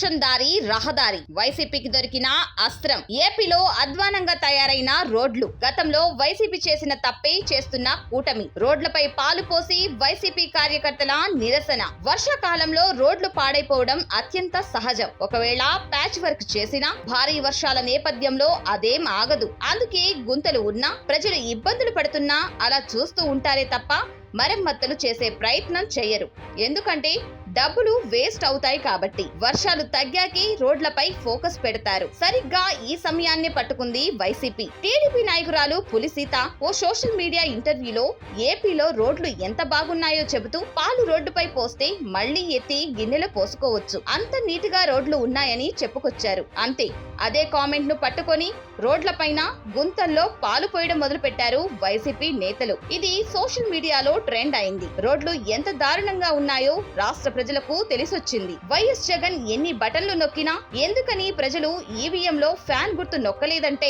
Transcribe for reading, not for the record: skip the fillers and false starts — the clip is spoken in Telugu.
మోక్షందారి రహదారి వైసీపీకి దొరికిన అస్త్రం. ఏపీలో అధ్వానంగా తయారైన రోడ్లు. గతంలో వైసీపీ చేసిన తప్పే చేస్తున్న కూటమి. రోడ్లపై పాలు పోసి వైసీపీ కార్యకర్తల నిరసన. వర్షాకాలంలో రోడ్లు పాడైపోవడం అత్యంత సహజం. ఒకవేళ ప్యాచ్ వర్క్ చేసినా భారీ వర్షాల నేపథ్యంలో అదేం ఆగదు. అందుకే గుంతలు ఉన్నా, ప్రజలు ఇబ్బందులు పడుతున్నా అలా చూస్తూ ఉంటారే తప్ప మరమ్మతులు చేసే ప్రయత్నం చేయరు. ఎందుకంటే డబ్బులు వేస్ట్ అవుతాయి కాబట్టి. వర్షాలు తగ్గాకి రోడ్లపై ఫోకస్ పెడతారు. సరిగ్గా ఈ సమయాన్ని పట్టుకుంది వైసీపీ. టీడీపీ నాయకురాలు పులిసీత ఓ సోషల్ మీడియా ఇంటర్వ్యూలో ఏపీలో రోడ్లు ఎంత బాగున్నాయో చెబుతూ పాలు రోడ్డుపై పోస్తే మళ్లీ ఎత్తి గిన్నెలో పోసుకోవచ్చు, అంత నీటిగా రోడ్లు ఉన్నాయని చెప్పుకొచ్చారు. అంతే, అదే కామెంట్ ను పట్టుకొని రోడ్లపైన గుంతల్లో పాలు పోయడం మొదలు పెట్టారు వైసీపీ నేతలు. ఇది సోషల్ మీడియాలో ట్రెండ్ అయింది. రోడ్లు ఎంత దారుణంగా ఉన్నాయో రాష్ట్ర ప్రజలకు తెలిసొచ్చింది. వైఎస్ జగన్ ఎన్ని బటన్లు నొక్కినా ఎందుకని ప్రజలు ఈవీఎంలో ఫ్యాన్ గుర్తు నొక్కలేదంటే